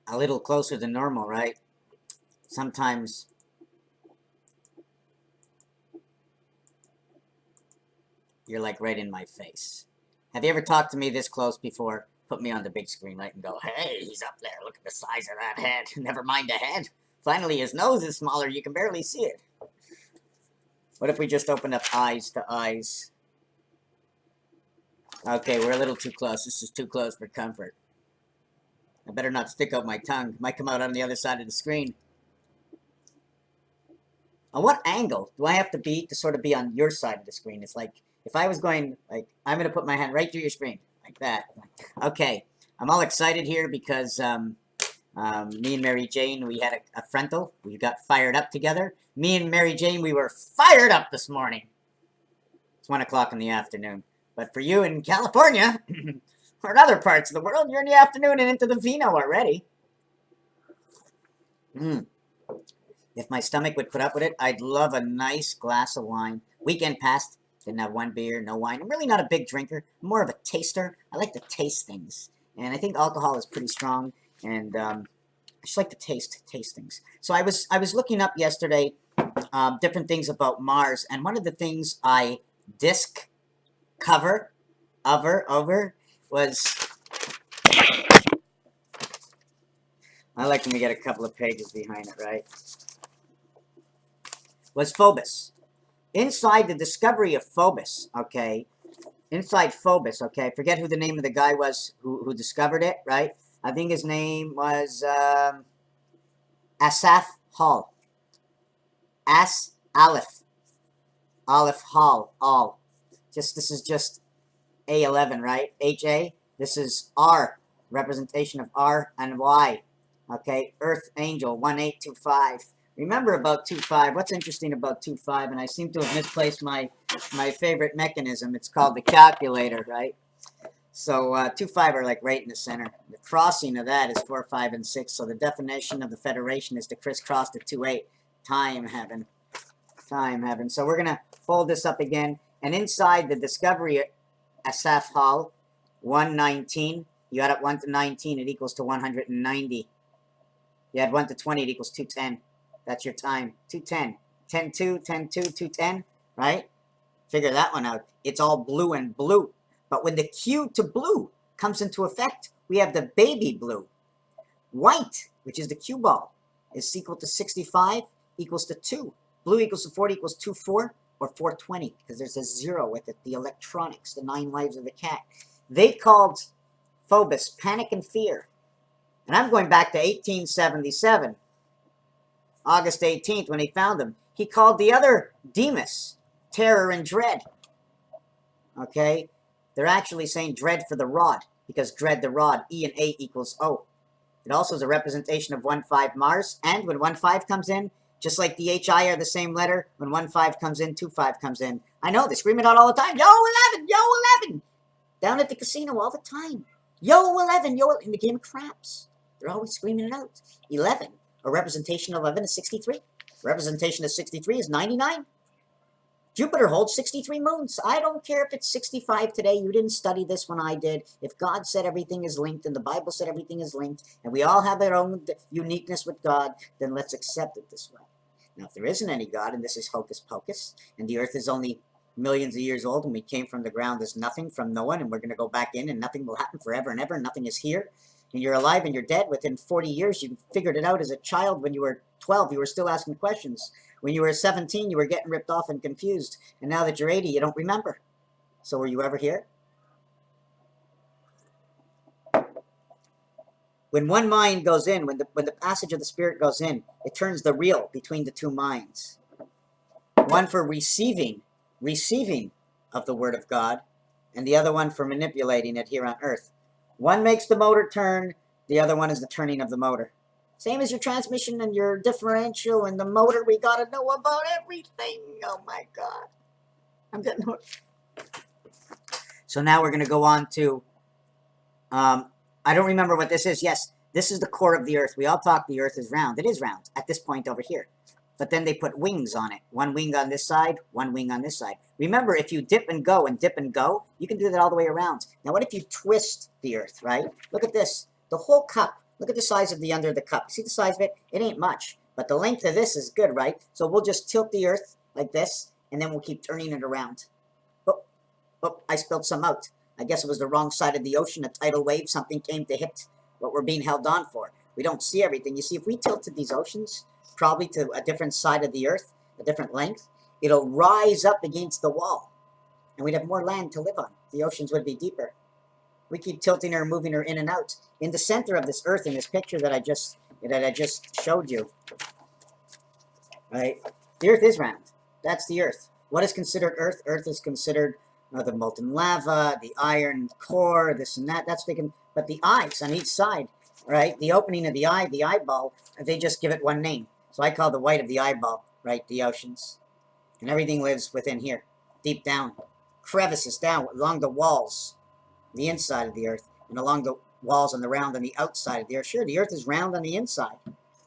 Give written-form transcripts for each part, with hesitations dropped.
a little closer than normal, right? Sometimes you're like right in my face. Have you ever talked to me this close before? Put me on the big screen, right, and go, hey, he's up there. Look at the size of that head. Never mind the head. Finally, his nose is smaller. You can barely see it. What if we just opened up eyes to eyes? Okay, we're a little too close. This is too close for comfort. I better not stick out my tongue. It might come out on the other side of the screen. On what angle do I have to be to sort of be on your side of the screen? It's like, if I was going, like, I'm going to put my hand right through your screen, like that. Okay, I'm all excited here because me and Mary Jane, we had a frontal. We got fired up together. Me and Mary Jane, we were fired up this morning. It's 1 o'clock in the afternoon. But for you in California, or in other parts of the world, you're in the afternoon and into the vino already. If my stomach would put up with it, I'd love a nice glass of wine. Weekend passed, didn't have one beer, no wine. I'm really not a big drinker. I'm more of a taster. I like to taste things. And I think alcohol is pretty strong, and I just like to taste things. So I was looking up yesterday different things about Mars, and one of the things I over was, I like when we get a couple of pages behind it, right? Was Phobos. Inside the discovery of Phobos, okay? Inside Phobos, okay? Forget who the name of the guy was who discovered it, right? I think his name was Asaph Hall. Aleph Hall. All. This is just A11, right? HA. This is R. Representation of R and Y. Okay, Earth Angel 1825. Remember about 25. What's interesting about 25, and I seem to have misplaced my favorite mechanism. It's called the calculator, right? So 25 are like right in the center. The crossing of that is 4, 5, and 6. So the definition of the Federation is to crisscross the 2-8. Time heaven. Time heaven. So we're going to fold this up again. And inside the discovery Asaph Hall, 119. You add up 1 to 19, it equals to 190. You add 1 to 20, it equals 210. That's your time. 210. 10, 2, 10, 2, 210, right? Figure that one out. It's all blue and blue. But when the Q to blue comes into effect, we have the baby blue. White, which is the cue ball, is equal to 65, equals to 2. Blue equals to 40 equals 2, 4, or 420, because there's a 0 with it. The electronics, the 9 lives of the cat. They called Phobos panic and fear. And I'm going back to 1877. August 18th, when he found them. He called the other Demas terror and dread. Okay? They're actually saying dread for the rod, because dread the rod, E and A equals O. It also is a representation of 1-5 Mars, and when 1-5 comes in, just like the HI are the same letter, when 1-5 comes in, 2-5 comes in. I know, they scream it out all the time. Yo, 11! Yo, 11! Down at the casino all the time. Yo, 11! Yo, in the game of craps. They're always screaming it out. 11. A representation of 11 is 63. Representation of 63 is 99. Jupiter holds 63 moons. I don't care if it's 65 today. You didn't study this when I did. If God said everything is linked and the Bible said everything is linked, and we all have our own uniqueness with God, then let's accept it this way. Now, if there isn't any God, and this is hocus pocus, and the earth is only millions of years old, and we came from the ground as nothing from no one, and we're going to go back in, and nothing will happen forever and ever, and nothing is here, and you're alive and you're dead within 40 years, you figured it out as a child. When you were 12, you were still asking questions. When you were 17, you were getting ripped off and confused. And now that you're 80, you don't remember. So were you ever here? When one mind goes in, when the passage of the Spirit goes in, it turns the real between the two minds. One for receiving of the Word of God, and the other one for manipulating it here on earth. One makes the motor turn, the other one is the turning of the motor. Same as your transmission and your differential and the motor. We got to know about everything. Oh, my God. I'm getting hooked. So now we're going to go on to, I don't remember what this is. Yes, this is the core of the earth. We all talk the earth is round. It is round at this point over here. But then they put wings on it. One wing on this side, one wing on this side. Remember, if you dip and go, you can do that all the way around. Now, what if you twist the earth, right? Look at this. The whole cup Look at the size of the under the cup. See the size of it? It ain't much. But the length of this is good, right? So we'll just tilt the Earth like this, and then we'll keep turning it around. Oh, oh, I spilled some out. I guess it was the wrong side of the ocean, a tidal wave, something came to hit what we're being held on for. We don't see everything. You see, if we tilted these oceans, probably to a different side of the Earth, a different length, it'll rise up against the wall, and we'd have more land to live on. The oceans would be deeper. We keep tilting her, moving her in and out. In the center of this Earth, in this picture that I just showed you, right? The Earth is round. That's the Earth. What is considered Earth? Earth is considered the molten lava, the iron core, this and that. That's big. But the eyes on each side, right? The opening of the eye, the eyeball, they just give it one name. So I call the white of the eyeball, right, the oceans. And everything lives within here, deep down. Crevices down along the walls, the inside of the Earth, and along the walls on the round on the outside of the Earth. Sure, the Earth is round on the inside,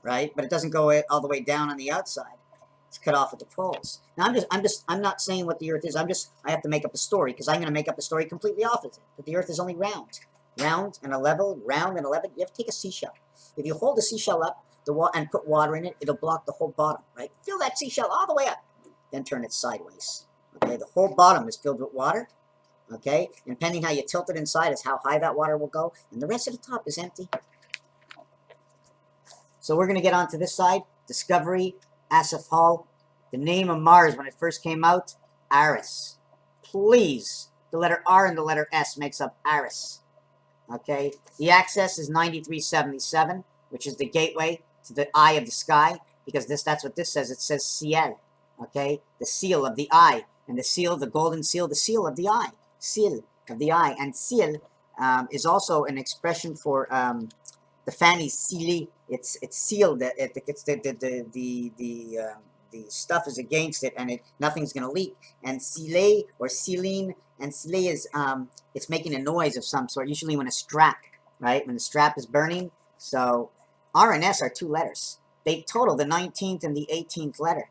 right? But it doesn't go all the way down on the outside. It's cut off at the poles. Now I'm not saying what the Earth is. I have to make up a story, because I'm going to make up a story completely opposite. That the Earth is only round. Round and a level, round and a level. You have to take a seashell. If you hold the seashell up and put water in it, it'll block the whole bottom, right? Fill that seashell all the way up, then turn it sideways. Okay, the whole bottom is filled with water. Okay, and depending how you tilt it inside is how high that water will go, and the rest of the top is empty. So we're going to get onto this side. Discovery, Asaph Hall. The name of Mars when it first came out, Aris. Please, the letter R and the letter S makes up Aris. Okay, the axis is 9377, which is the gateway to the eye of the sky, because that's what this says. It says ciel. Okay, the seal of the eye, and the seal, the golden seal, the seal of the eye. Seal of the eye, and ciel is also an expression for the family Cili. It's sealed. It's the stuff is against it, and nothing's gonna leak. And Cile or Celine, and Cile is it's making a noise of some sort. Usually when a strap, right, when the strap is burning. So R and S are two letters. They total the 19th and the 18th letter.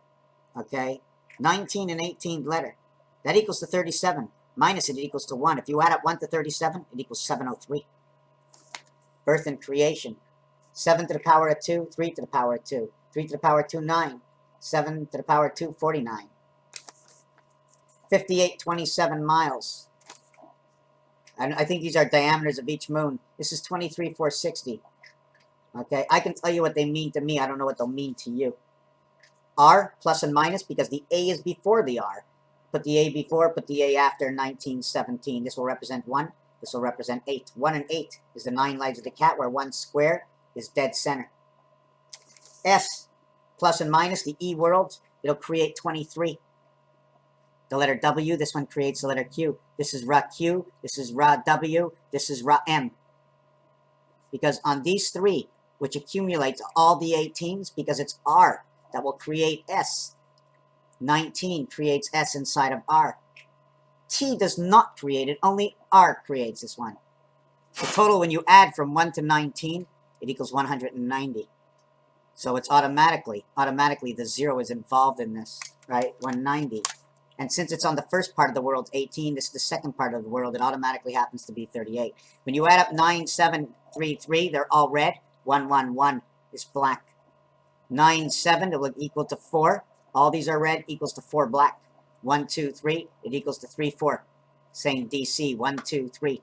Okay, 19 and 18th letter. That equals to 37. Minus it equals to 1. If you add up 1 to 37, it equals 703. Birth and creation. 7 to the power of 2, 3 to the power of 2. 3 to the power of 2, 9. 7 to the power of 2, 49. 5827 miles. And I think these are diameters of each moon. This is 23,460. Okay, I can tell you what they mean to me. I don't know what they'll mean to you. R, plus and minus, because the A is before the R. Put the A before, put the A after 1917. This will represent 1. This will represent 8. 1 and 8 is the 9 lives of the cat, where 1 square is dead center. S, plus and minus, the E world, it'll create 23. The letter W, this one creates the letter Q. This is Ra Q, this is Ra W, this is Ra M. Because on these three, which accumulates all the 18s, because it's R that will create S. 19 creates S inside of R. T does not create it, only R creates this one. The total, when you add from 1 to 19, it equals 190. So it's automatically the 0 is involved in this, right? 190. And since it's on the first part of the world, 18, this is the second part of the world, it automatically happens to be 38. When you add up 9, 7, 3, 3, they're all red. 1, 1, 1 is black. 9, 7, it will equal to 4. All these are red, equals to 4 black. 1, 2, 3, it equals to 3, 4. Same DC, 1, 2, 3.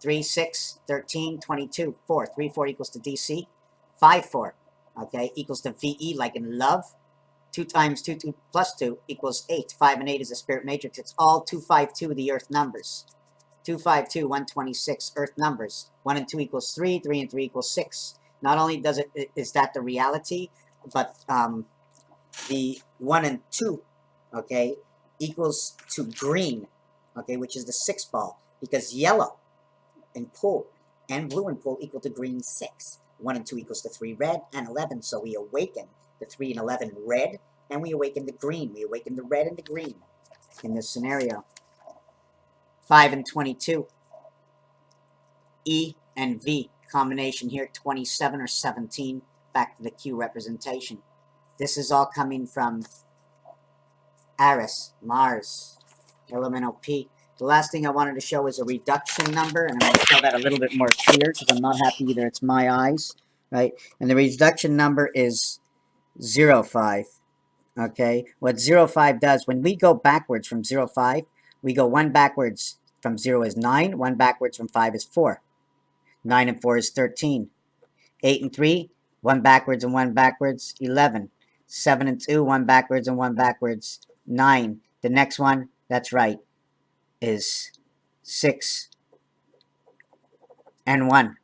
3, 6, 13, 22, 4. 3, 4 equals to DC. 5, 4, okay, equals to VE, like in love. 2 times 2, 2 plus 2 equals 8. 5 and 8 is a spirit matrix. It's all 252, the earth numbers. 252, 126, earth numbers. 1 and 2 equals 3, 3 and 3 equals 6. Not only is that the reality, but the 1 and 2, okay, equals to green, okay, which is the 6 ball, because yellow and pool and blue and pool equal to green 6. 1 and 2 equals to 3 red and 11, so we awaken the 3 and 11 red, and we awaken the green. We awaken the red and the green in this scenario. 5 and 22. E and V combination here, 27 or 17, back to the Q representation. This is all coming from Aris, Mars, elemental P. The last thing I wanted to show is a reduction number, and I'm going to show that a little bit more clear because I'm not happy either. It's my eyes, right? And the reduction number is 0.5. Okay, what 0.5 does, when we go backwards from 0.5, we go 1 backwards from 0 is 9, 1 backwards from 5 is 4. 9 and 4 is 13. 8 and 3, 1 backwards and 1 backwards, 11. 7 and 2, 1 backwards and 1 backwards, 9. The next one, that's right, is 6 and 1.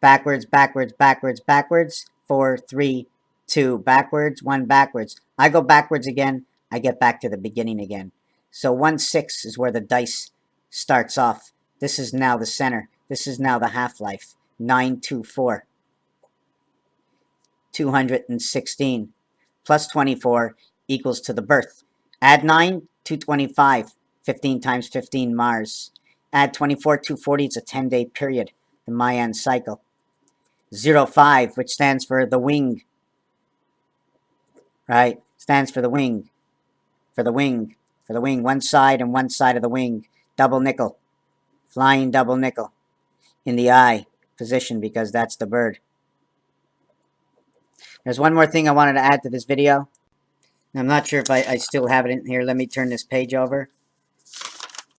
Backwards, backwards, backwards, backwards, 4, 3, 2, backwards, 1 backwards. I go backwards again, I get back to the beginning again. So 1, 6 is where the dice starts off. This is now the center. This is now the half-life. 9, 2, 4. 216 plus 24 equals to the birth. Add 9, 225. 15 times 15, Mars. Add 24, 240. It's a 10-day period, the Mayan cycle. 0.5, which stands for the wing, right? Stands for the wing, for the wing, for the wing. One side and one side of the wing. Double nickel, flying double nickel in the eye position because that's the bird. There's one more thing I wanted to add to this video. I'm not sure if I still have it in here. Let me turn this page over.